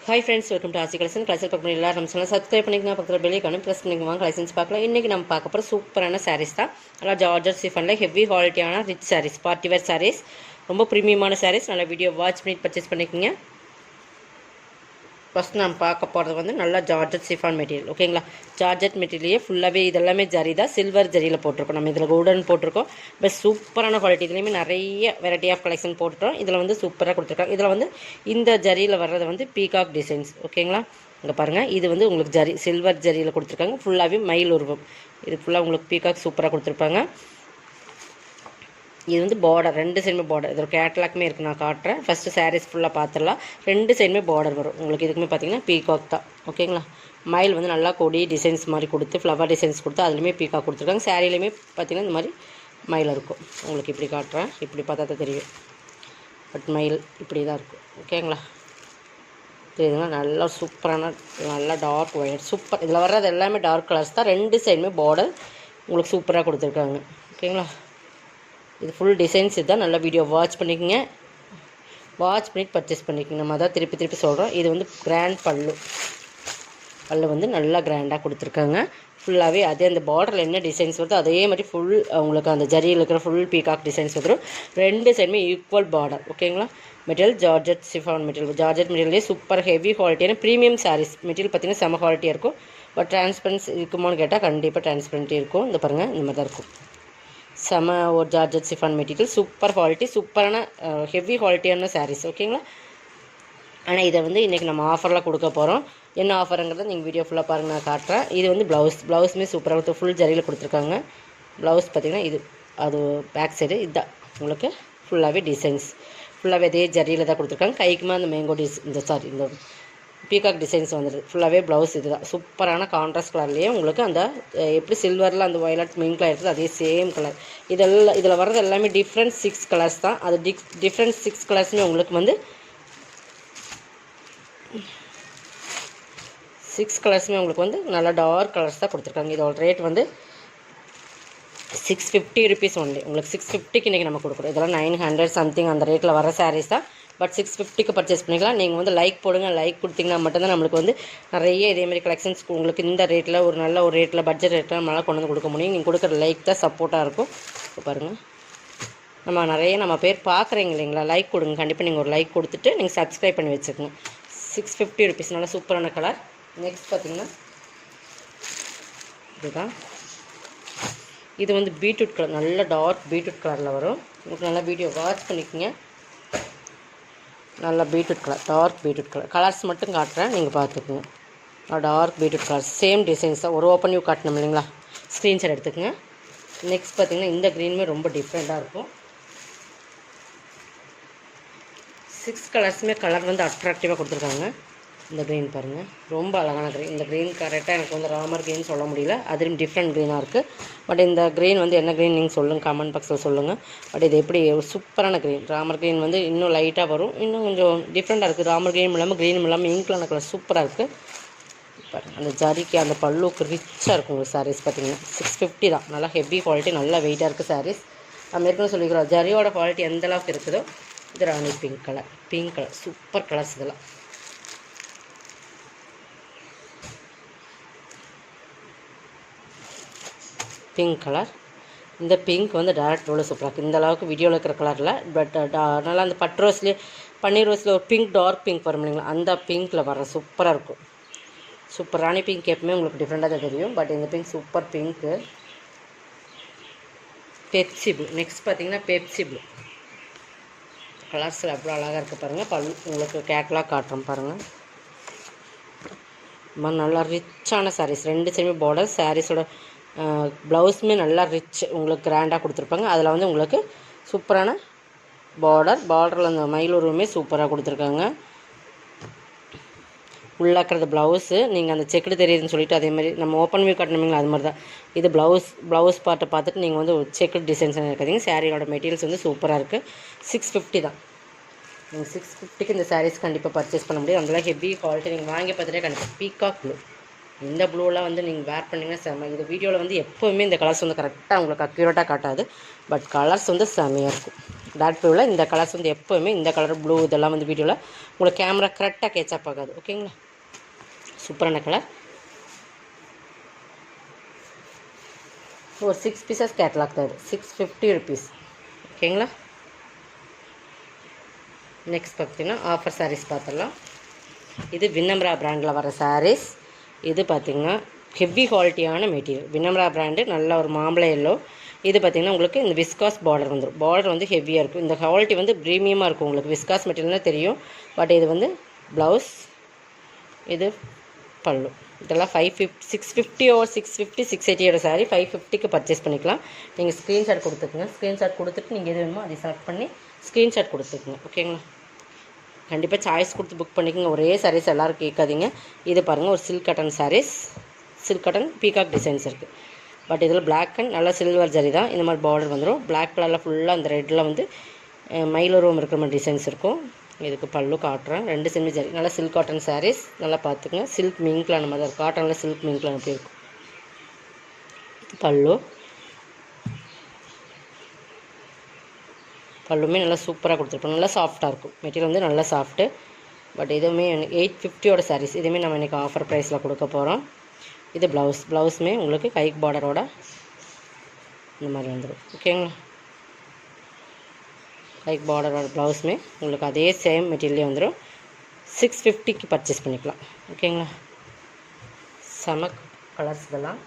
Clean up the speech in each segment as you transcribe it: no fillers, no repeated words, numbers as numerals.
Hi friends, welcome to Aasi collection. Collection பார்க்க எல்லாரும் நம்ம சேனல் சப்ஸ்கிரைப் பண்ணிக்கலாம், பக்கத்தில் பெல் ஐக்கானும் ப்ரெஸ் பண்ணிக்குவாங்க. கலெக்ஷன்ஸ் பார்க்கலாம். இன்றைக்கி நம்ம பார்க்க போகிற சூப்பரான சாரீஸ் தான். நல்லா ஜார்ஜர் சிஃபானில் ஹெவி குவாலிட்டியான rich sarees, party wear sarees, ரொம்ப ப்ரீமியமான சாரீஸ். நல்லா வீடியோ வாட்ச் பண்ணி பர்ச்சேஸ் பண்ணிக்கோங்க. ஃபஸ்ட் நம்ம பார்க்க போகிறது வந்து நல்லா ஜார்ஜட் சிஃபான் மெட்டீரியல். ஓகேங்களா, ஜார்ஜட் மெட்டீரியலே ஃபுல்லாகவே இதெல்லாமே ஜரி தான், சில்வர் ஜரியில் போட்டிருக்கோம். நம்ம இதில் கோல்டன் போட்டிருக்கோம். பட் சூப்பரான குவாலிட்டி. இதுலேயுமே நிறைய வெரைட்டி ஆஃப் கலெக்ஷன் போட்டுட்டோம். இதில் வந்து சூப்பராக கொடுத்துருக்காங்க. இதில் வந்து இந்த ஜரியில் வர்றது வந்து பீகாக் டிசைன்ஸ். ஓகேங்களா, இங்கே பாருங்கள், இது வந்து உங்களுக்கு ஜரி சில்வர் ஜரியில் கொடுத்துருக்காங்க. ஃபுல்லாகவே மயில் உருவம். இது ஃபுல்லாக உங்களுக்கு பீகாக் சூப்பராக கொடுத்துருப்பாங்க. இது வந்து பார்டர், ரெண்டு சைடுமே பார்டர். இது ஒரு கேட்லாக்குமே இருக்குது, நான் காட்டுறேன். ஃபஸ்ட்டு சாரீஸ் ஃபுல்லாக பார்த்துடலாம். ரெண்டு சைடுமே பார்டர் வரும் உங்களுக்கு. இதுக்குமே பார்த்தீங்கன்னா பீகாக் தான். ஓகேங்களா, மயில் வந்து நல்லா கொடி டிசைன்ஸ் மாதிரி கொடுத்து, ஃப்ளவர் டிசைன்ஸ் கொடுத்து, அதுலேயுமே பீகாக் கொடுத்துருக்காங்க. சாரிலையுமே பார்த்தீங்கன்னா இந்த மாதிரி மயில் இருக்கும். உங்களுக்கு இப்படி காட்டுறேன், இப்படி பார்த்தா தான் தெரியும். பட் மயில் இப்படி தான் இருக்கும். ஓகேங்களா, தெரியுதுங்களா, நல்லா சூப்பரான நல்லா டார்க் ஒயிட் சூப்பர். இதில் வர்றது எல்லாமே டார்க் கலர்ஸ் தான். ரெண்டு சைடுமே பார்டர் உங்களுக்கு சூப்பராக கொடுத்துருக்காங்க. ஓகேங்களா, இது ஃபுல் டிசைன்ஸ் இதுதான். நல்லா வீடியோ வாட்ச் பண்ணிக்கோங்க. வாட்ச் பண்ணிட்டு பர்ச்சேஸ் பண்ணிக்கோங்க. நம்ம அதான் திருப்பி திருப்பி சொல்கிறோம். இது வந்து கிராண்ட் பல்லு வந்து நல்லா கிராண்டாக கொடுத்துருக்காங்க. ஃபுல்லாகவே அதே அந்த பார்டரில் என்ன டிசைன்ஸ் வருதோ அதே மாதிரி ஃபுல் உங்களுக்கு அந்த ஜரியில் இருக்கிற ஃபுல் பீகாக் டிசைன்ஸ் வந்துடும். ரெண்டு சைடுமே ஈக்குவல் பார்டர். ஓகேங்களா, material georgette chiffon material. Georgette மெட்டீரியலே சூப்பர் ஹெவி குவாலிட்டியான ப்ரீமியம் சாரீஸ். மெட்டீரியல் பார்த்திங்கன்னா செம குவாலிட்டியாக இருக்கும். பட் டிரான்ஸ்பரன்ஸ் இருக்குமோன்னு கேட்டால் கண்டிப்பாக டிரான்ஸ்பரண்ட்டி இருக்கும். இந்த பாருங்கள், இந்த மாதிரி தான் இருக்கும். செம ஒரு georgette chiffon material, super quality, சூப்பரான ஹெவி குவாலிட்டியான சாரீஸ். ஓகேங்களா, ஆனால் இதை வந்து இன்றைக்கி நம்ம ஆஃபரில் கொடுக்க போகிறோம். என்ன ஆஃபருங்கிறத நீங்கள் வீடியோ ஃபுல்லாக பாருங்கள், நான் காட்டுறேன். இது வந்து ப்ளவுஸுமே சூப்பராக கொடுத்து ஃபுல் ஜரியில் கொடுத்துருக்காங்க. ப்ளவுஸ் பார்த்திங்கன்னா இது அது பேக் சைடு இதுதான் உங்களுக்கு ஃபுல்லாகவே டிசைன்ஸ். ஃபுல்லாகவே அதே ஜரியில் தான் கொடுத்துருக்காங்க. கைக்குமே அந்த மேங்கோ இந்த பீகாக் டிசைன்ஸ் வந்துடுது. ஃபுல்லாகவே ப்ளவுஸ் இது தான். சூப்பரான கான்ட்ராஸ்ட் கலர்லேயே உங்களுக்கு அந்த எப்படி சில்வரில் அந்த வயலட் மின் கலர் இருக்குது அதே சேம் கலர். இதில் வர்றது எல்லாமே டிஃப்ரெண்ட் 6 கலர்ஸ் தான். அது டிஃப்ரெண்ட் 6 கலர்ஸுமே உங்களுக்கு வந்து 6 கலர்ஸுமே உங்களுக்கு வந்து நல்லா டார்க் கலர்ஸ் தான் கொடுத்துருக்காங்க. இதோட ரேட் வந்து 650 ருபீஸ் ஒன்லி. உங்களுக்கு 650க்கு இன்றைக்கி நம்ம கொடுக்குறோம். இதெல்லாம் 900 சம்திங் அந்த ரேட்டில் வர சாரீஸ் தான். பட் 650க்கு பர்ச்சேஸ் பண்ணிக்கலாம். நீங்கள் வந்து லைக் போடுங்க. லைக் கொடுத்தீங்கன்னா மட்டும்தான் நம்மளுக்கு வந்து நிறைய இதேமாதிரி கலெக்ஷன்ஸ் உங்களுக்கு இந்த ரேட்டில் ஒரு நல்ல ஒரு ரேட்டில் பட்ஜெட் ரேட்டில் நம்மளால் கொண்டு வந்து கொடுக்க முடியும். நீங்கள் கொடுக்குற லைக் தான் சப்போர்ட்டாக இருக்கும். இப்போ பாருங்கள், நம்ம பேர் பார்க்குறீங்க இல்லைங்களா, லைக் கொடுங்க. கண்டிப்பாக நீங்கள் ஒரு லைக் கொடுத்துட்டு நீங்கள் சப்ஸ்கிரைப் பண்ணி வச்சுக்கோங்க. 650 ருபீஸ், நல்லா சூப்பரான கலர். நெக்ஸ்ட் பார்த்திங்கன்னா இதுதான். இது வந்து பீட்ரூட் கலர், நல்ல டார்க் பீட்ரூட் கலரில் வரும். உங்களுக்கு நல்லா வீடியோ வாட்ச் பண்ணிக்கோங்க. நல்லா beetroot colour, dark beetroot colour. Colours மட்டும் காட்டுறேன், நீங்கள் பார்த்துக்குங்க. Dark beetroot colour, same designs தான். ஒரு ஓப்பன் வியூ காட்டணும் இல்லைங்களா, ஸ்க்ரீன்ஷாட் எடுத்துக்கோங்க. நெக்ஸ்ட் பார்த்திங்கன்னா இந்த க்ரீனுமே ரொம்ப டிஃப்ரெண்ட்டாக இருக்கும். 6 கலர்ஸுமே கலர் வந்து அட்ராக்டிவாக கொடுத்துருக்காங்க. இந்த க்ரீன் பாருங்கள், ரொம்ப அழகான க்ரீன். இந்த க்ரீன் கரெக்டாக எனக்கு வந்து ராமர் க்ரீன் சொல்ல முடியல, அதுலேயும் டிஃப்ரெண்ட் க்ரீனாக இருக்குது. பட் இந்த க்ரீன் வந்து என்ன க்ரீன் நீங்கள் சொல்லுங்கள், கமெண்ட் பாக்ஸில் சொல்லுங்கள். பட் இது எப்படி ஒரு சூப்பரான க்ரீன். ராமர் க்ரீன் வந்து இன்னும் லைட்டாக வரும், இன்னும் கொஞ்சம் டிஃப்ரெண்ட்டாக இருக்குது. ராமர் க்ரீன் இல்லாமல் க்ரீனும் இல்லாமல் இங்க்லான கலர் சூப்பராக இருக்குது. பாருங்கள், அந்த ஜரிக்கு அந்த பல்லுக்கு ரிச்சாக இருக்கும் உங்களுக்கு சாரீஸ். பார்த்திங்கன்னா 650 தான். நல்லா ஹெவி குவாலிட்டி, நல்லா வெயிட்டாக இருக்குது சாரீஸ். நம்ம ஏற்கனவே சொல்லிக்கிறோம், ஜரியோட குவாலிட்டி எந்த அளவுக்கு இருக்குதோ. இது ராணி பிங்க் கலர் சூப்பர் கலர்ஸ் இதெல்லாம். Pink colour. இந்த பிங்க் வந்து டேரக்ட் ரோவில் சூப்பராக இருக்குது. இந்த அளவுக்கு வீடியோவில் இருக்கிற கலரில். பட் நல்லா அந்த பட் ரோஸ்லேயே பன்னீர் ரோஸில் ஒரு பிங்க் டார்க் பிங்க் வரும் இல்லைங்களா, அந்த பிங்க்கில் வர சூப்பராக இருக்கும். சூப்பர் ராணி பிங்க் எப்பவுமே உங்களுக்கு டிஃப்ரெண்ட்டாக தான் தெரியும். பட் இந்த pink super pink. Pepsi blue. Next பார்த்திங்கன்னா பெப்சி ப்ளூ. கலர்ஸில் எவ்வளோ அழகாக இருக்குது பாருங்கள். உங்களுக்கு கேட்லாக் காட்டுறோம் பாருங்கள். நல்லா ரிச்சான சாரீஸ். ரெண்டு சைடுமே பார்டர். சாரீஸோட ப்ளவுஸுமே நல்லா ரிச் உங்களுக்கு கிராண்டாக கொடுத்துருப்பாங்க. அதில் வந்து உங்களுக்கு சூப்பரான பார்டரில் அந்த மயிலூருமே சூப்பராக கொடுத்துருக்காங்க. உள்ளாக்கிறது ப்ளவுஸு. நீங்கள் அந்த செக்குடு தெரியுதுன்னு சொல்லிவிட்டு அதேமாதிரி நம்ம ஓப்பன் வியூ காட்டணுங்களா, அது மாதிரி தான். இது ப்ளவுஸ் பார்ட்டை பார்த்துட்டு நீங்கள் வந்து செக்குடு டிசைன்ஸ் இருக்காதீங்க. சாரியோட மெட்டீரியல்ஸ் வந்து சூப்பராக இருக்குது. 650 தான். நீங்கள் 650க்கு இந்த சாரீஸ் கண்டிப்பாக பர்ச்சேஸ் பண்ண முடியும். அதெல்லாம் ஹெவி குவாலிட்டி. நீங்கள் வாங்கி பார்த்துட்டே கண்டிப்பாக பீகாக் ப்ளூ. இந்த ப்ளூலாம் வந்து நீங்கள் வேர் பண்ணிங்கன்னா செம்ம. இது வீடியோவில் வந்து எப்போவுமே இந்த கலர்ஸ் வந்து கரெக்டாக உங்களுக்கு அக்யூரேட்டாக காட்டாது. பட் கலர்ஸ் வந்து செம்மையாக இருக்கும். டார்க் ப்ளூவில் இந்த கலர்ஸ் வந்து எப்போவுமே இந்த கலர் ப்ளூ இதெல்லாம் வந்து வீடியோவில் உங்களுக்கு கேமரா கரெக்டாக கேட்சப் ஆகாது. ஓகேங்களா, சூப்பரான கலர். ஒரு 6 பீசஸ் கேட்லாக் தான் இது, 650 rupees. ஓகேங்களா. நெக்ஸ்ட் பார்த்திங்கன்னா ஆஃபர் சாரீஸ் பார்த்துடலாம். இது வினம்ரா பிராண்டில் வர சாரீஸ். இது பார்த்திங்கன்னா ஹெவி குவாலிட்டியான மெட்டீரியல். வினம்ரா பிராண்டு, நல்ல ஒரு மாம்பழ எல்லோ. இது பார்த்திங்கன்னா உங்களுக்கு இந்த விஸ்காஸ் பார்டர் வந்துடும். பார்டர் வந்து ஹெவியாக இருக்கும். இந்த குவாலிட்டி வந்து ப்ரீமியமாக இருக்கும். உங்களுக்கு விஸ்காஸ் மெட்டீரியல்னால் தெரியும். பட் இது வந்து ப்ளவுஸ், இது பல்லு. இதெல்லாம் 650 or 650 680 சாரீ 550க்கு பர்ச்சேஸ் பண்ணிக்கலாம். நீங்கள் ஸ்க்ரீன்ஷாட் கொடுத்துக்குங்க. ஸ்க்ரீன்ஷாட் கொடுத்துட்டு நீங்கள் எது வேணுமோ அதை செலக்ட் பண்ணி ஸ்க்ரீன்ஷாட் கொடுத்துக்குங்க. ஓகேங்களா, கண்டிப்பாக சாய்ஸ் கொடுத்து புக் பண்ணிக்கோங்க. ஒரே சாரீஸ் எல்லோரும் கேட்காதீங்க. இது பாருங்கள், ஒரு silk cotton sarees. Silk cotton peacock designs இருக்குது. பட் இதில் பிளாக் அண்ட் நல்லா சில்வர் ஜரி தான். இந்த மாதிரி பார்டர் வந்துடும். பிளாக் கலரில் ஃபுல்லாக அந்த ரெட்டில் வந்து மயிலோரம் இருக்கிற மாதிரி டிசைன்ஸ் இருக்கும். இதுக்கு பல்லு காட்டுறேன். 2 செமி ஜரி, நல்லா சில்க் காட்டன் சாரீஸ். நல்லா பார்த்துக்குங்க. சில்க் மிங்க்ல அந்த மாதிரி இருக்கும். காட்டனில் சில்க் மிங்க்ல அப்படி இருக்கும். பல்லு, பல்லுமே நல்லா சூப்பராக கொடுத்துருப்போம். நல்லா சாஃப்டாக இருக்கும். மெட்டீரியல் வந்து நல்லா சாஃப்ட்டு. பட் இதுவுமே 850யோட சாரீஸ். இதுவுமே நம்ம இன்றைக்கி ஆஃபர் ப்ரைஸில் கொடுக்க போகிறோம். இது ப்ளவுஸுமே உங்களுக்கு கைக் பார்டரோட இந்த மாதிரி வந்துடும். ஓகேங்களா, கைக் பார்டரோட ப்ளவுஸுமே உங்களுக்கு அதே சேம் மெட்டீரியலே வந்துடும். 650க்கு பர்ச்சேஸ் பண்ணிக்கலாம். ஓகேங்களா, செம கலர்ஸ் இதெல்லாம்.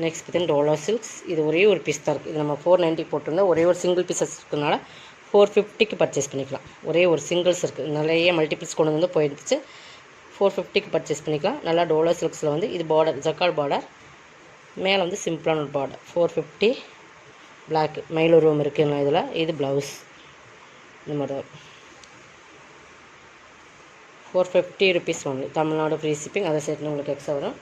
நெக்ஸ்ட் பார்த்தீங்கன்னா டோலா சில்க்ஸ். இது ஒரே ஒரு பீஸ் தான் இருக்குது. இது நம்ம 490 போட்டிருந்தா ஒரே ஒரு சிங்கிள் பீஸஸ் இருக்கிறதுனால 450க்கு பர்ச்சேஸ் பண்ணிக்கலாம். ஒரே ஒரு சிங்கிள்ஸ் இருக்குது. நிறைய மல்டிபிள்ஸ் கொண்டு வந்து போயிடுச்சு. 450க்கு பர்ச்சேஸ் பண்ணிக்கலாம். நல்லா டோலா சில்க்ஸில் வந்து இது பார்டர் ஜக்கால் பார்டர், மேலே வந்து சிம்பிளான ஒரு பார்டர். 450 பிளாக் மயிலூர்வம் இருக்குதுங்களா இதில். இது ப்ளவுஸ் இந்த மாதிரி தான் 450 rupees only. Tamil Nadu free shipping. அதை சேர்த்து உங்களுக்கு எக்ஸ்ட்ரா வரும்.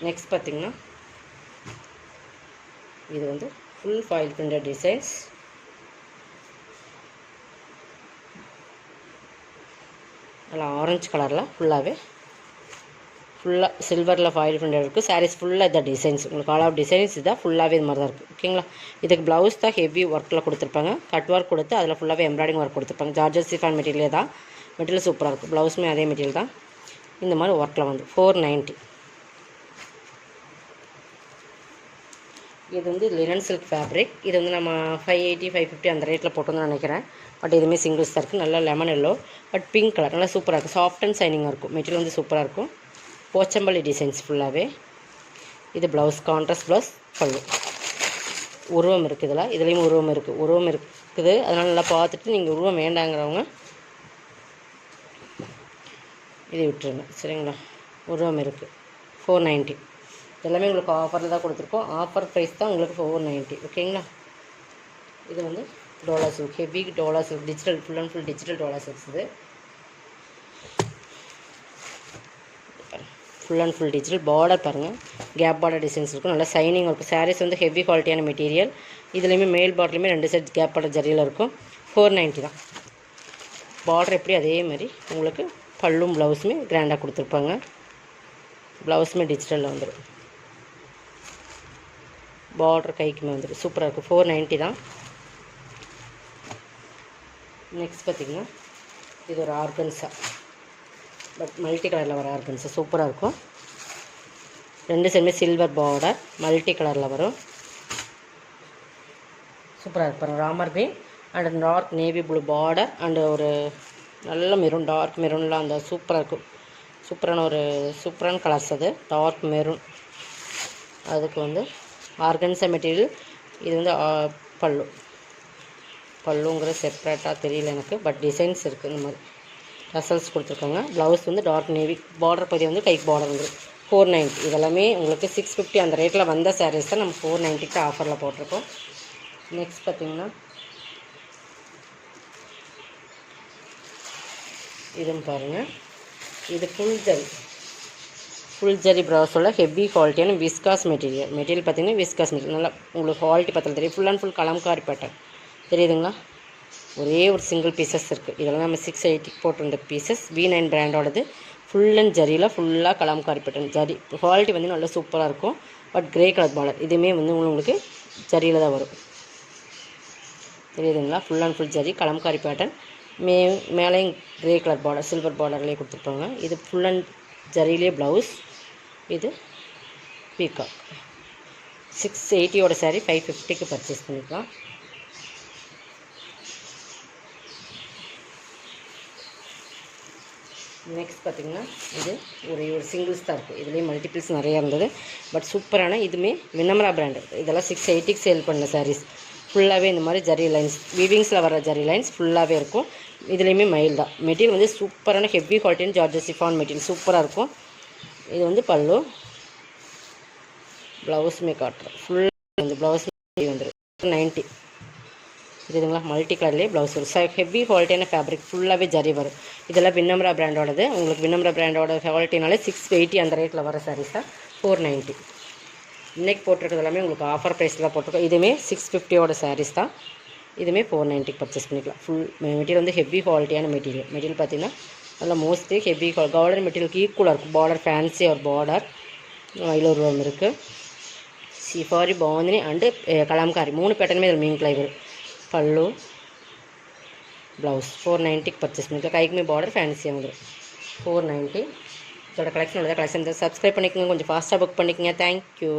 நெக்ஸ்ட் பார்த்திங்கன்னா இது வந்து ஃபுல் ஃபாயில் பிரிண்டட் டிசைன்ஸ். நல்லா ஆரஞ்சு கலரில் ஃபுல்லாகவே சில்வரில் ஃபாயில் பிரிண்டட் இருக்குது. சாரீஸ் ஃபுல்லாக இதான் டிசைன்ஸ். உங்களுக்கு ஆல் ஆஃப் டிசைன்ஸ் இதான் ஃபுல்லாகவே இது மாதிரி தான் இருக்குது. ஓகேங்களா, இதுக்கு ப்ளவுஸ் தான் ஹெவி ஒர்க்கில் கொடுத்துருப்பாங்க. கட் ஒர்க் கொடுத்து அதில் ஃபுல்லாகவே எம்ப்ராய்டிங் ஒர்க் கொடுத்துருப்பாங்க. ஜார்ஜஸ் சிஃபான் மெட்டீரியல் தான். மெட்டீரியல் சூப்பராக இருக்கும். ப்ளவுஸுமே அதே மெட்டீரியல் தான். இந்த மாதிரி ஒர்க்கில் வந்து 490. இது வந்து லினன் சில்க் ஃபேப்ரிக். இது வந்து நம்ம 580 550 அந்த ரேட்டில் போட்டோம்னு நினைக்கிறேன். பட் இதுவுமே சிங்கிள்ஸ் தான் இருக்குது. நல்லா lemon yellow but pink colour. நல்லா சூப்பராக இருக்கும். சாஃப்ட் அண்ட் சைனிங்காக இருக்கும். மெட்டீரியல் வந்து சூப்பராக இருக்கும். போச்சம்பள்ளி டிசைன்ஸ் ஃபுல்லாகவே. இது ப்ளவுஸ், கான்ட்ராஸ்ட் ப்ளவுஸ், பல்லு. உருவம் இருக்குது இதில். இதுலேயும் உருவம் இருக்குது. அதனால் நல்லா பார்த்துட்டு நீங்கள் உருவம் வேண்டாங்கிறவங்க இதை விட்டுருங்க. சரிங்களா, உருவம் இருக்குது. 490. எல்லாமே உங்களுக்கு ஆஃபரில் தான் கொடுத்துருக்கோம். ஆஃபர் ப்ரைஸ் தான் உங்களுக்கு 490. ஓகேங்களா, இது வந்து டோலா சில்க், ஹெவி டோலா silk, digital full and full digital டோலா சில்க்ஸ். இது full and full digital. Border பாருங்கள், கேப் பார்டர் டிசைன்ஸ் இருக்கும். நல்லா சைனிங் இருக்கும். சாரீஸ் வந்து ஹெவி குவாலிட்டியான மெட்டீரியல். இதுலேயுமே மேல் பார்டர்லையுமே 2 செட் கேப் பார்டர் ஜரியில் இருக்கும். 490 தான். பார்டர் எப்படி அதே மாதிரி உங்களுக்கு பல்லும் ப்ளவுஸுமே கிராண்டாக கொடுத்துருப்பாங்க. ப்ளவுஸுமே டிஜிட்டலில் வந்துடும். பார்டர் கைக்குமே வந்துடும். சூப்பராக இருக்கும். 490 தான். நெக்ஸ்ட் பார்த்திங்கன்னா இது ஒரு ஆர்கன்ஸா, பட் மல்டி கலரில் வர ஆர்கன்ஸா சூப்பராக இருக்கும். 2 செம்மே சில்வர் பார்டர் மல்டி கலரில் வரும். சூப்பராக இருக்கும். Ramar green and dark navy blue border and ஒரு நல்ல மெரூன், டார்க் மெரூன்லாம் அந்த சூப்பராக இருக்கும். சூப்பரான கலர்ஸ் அது. Dark maroon. அதுக்கு வந்து ஆர்கன்ஸா மெட்டீரியல். இது வந்து பல்லுங்கிற செப்ரேட்டாக தெரியல எனக்கு, பட் டிசைன்ஸ் இருக்குது. இந்த மாதிரி டசல்ஸ் கொடுத்துருக்காங்க. ப்ளவுஸ் வந்து டார்க் நேவி. பார்டர் பகுதி வந்து கைக்கு பார்டர் வந்து 490. இதெல்லாமே உங்களுக்கு 650 அந்த ரேட்டில் வந்த சாரீஸ் தான் நம்ம 490க்கு ஆஃபரில் போட்டிருக்கோம். நெக்ஸ்ட் பார்த்திங்கன்னா இதுவும் பாருங்கள். இது ஃபுல் ஜரி ப்ராஸோட ஹெவி குவாலிட்டியான விஸ்காஸ் மெட்டீரியல் பார்த்திங்கன்னா விஸ்காஸ் மெட்டீரியல். நல்லா உங்களுக்கு குவாலிட்டி பார்த்தாலும் தெரியும். Full and full Kalamkari pattern தெரியுதுங்களா. ஒரே ஒரு சிங்கிள் பீசஸ் இருக்குது. இதெல்லாம் நம்ம 680 போட்டிருந்த பீசஸ். V9 பிராண்டோடது. ஃபுல் அண்ட் ஜரியில் ஃபுல்லாக கலம்காரி பேட்டர்ன் ஜரி. குவாலிட்டி வந்து நல்லா சூப்பராக இருக்கும். But grey colour border. இதுவுமே வந்து உங்களுக்கு ஜரியில் தான் வரும். தெரியுதுங்களா? Full and full zari Kalamkari pattern. மேலேயும் கிரே கலர் பார்டர் சில்வர் பார்டர்லேயே கொடுத்துருப்பாங்க. இது ஃபுல் அண்ட் ஜரியிலே ப்ளவுஸ். இது பீகாக். 680 சாரீ 550க்கு பர்ச்சேஸ் பண்ணிக்கலாம். நெக்ஸ்ட் பார்த்திங்கன்னா இது ஒரு சிங்கிள்ஸ் தான் இருக்குது. இதுலேயே மல்டிபிள்ஸ் நிறையா இருந்தது. பட் சூப்பரான இதுவுமே வினம்ரா பிராண்டு. இதெல்லாம் 680க்கு சேல் பண்ண சாரீஸ். ஃபுல்லாகவே இந்த மாதிரி ஜரி லைன்ஸ் வீவிங்ஸில் வர ஜரி லைன்ஸ் ஃபுல்லாகவே இருக்கும். இதுலேயுமே மயில் தான். மெட்டீரியல் வந்து சூப்பரான ஹெவி குவாலிட்டின்னு ஜார்ஜஸ் சிஃபான் மெட்டீரியல் சூப்பராக இருக்கும். இது வந்து பல்லு. ப்ளவுஸுமே காட்டுறேன். ஃபுல்லாக வந்து ப்ளவுஸ் வந்துடும் 90. இதுங்களா? மல்டி கலர்லேயே ப்ளவுஸ் வரும். ஹெவி குவாலிட்டியான ஃபேப்ரிக் ஃபுல்லாகவே ஜரி வரும். இதெல்லாம் வினம்ரா பிராண்டோடது. உங்களுக்கு வினம்ரா பிராண்டோட குவாலிட்டினாலே 680 அந்த ரேட்டில் வர சாரீஸ் தான் 490. இன்றைக்கி போட்டிருக்கிறது எல்லாமே உங்களுக்கு ஆஃபர் ப்ரைஸில் போட்டிருக்கோம். இதுவுமே 650 சாரீஸ் தான். இதுவுமே 490 பர்ச்சேஸ் பண்ணிக்கலாம். ஃபுல் மெட்டீரியல் வந்து ஹெவி குவாலிட்டியான மெட்டீரியல் பார்த்திங்கன்னா நல்லா மோஸ்ட்லி ஹெவி கார்டன் மெட்டீரியலுக்கு ஈக்குவலாக இருக்கும். பார்டர் ஃபேன்சி ஒரு பார்டர் ஐலூர் இருக்குது. சிஃபாரி பாந்தினி அண்டு கலாம்காரி 3 பேட்டர்னுமே இதில் மீன் கிளை வரும். பல்லு ப்ளவுஸ் 490க்கு பர்ச்சேஸ் பண்ணிக்கலாம். கைக்குமே பார்டர் ஃபேன்சியாக வந்துடும் 490. இதோட கலெக்ஷன் உள்ளதாக கலெக்ஷன் சப்ஸ்கிரைப் பண்ணிக்கோங்க. கொஞ்சம் ஃபாஸ்ட்டாக புக் பண்ணிக்கோங்க. தேங்க்யூ.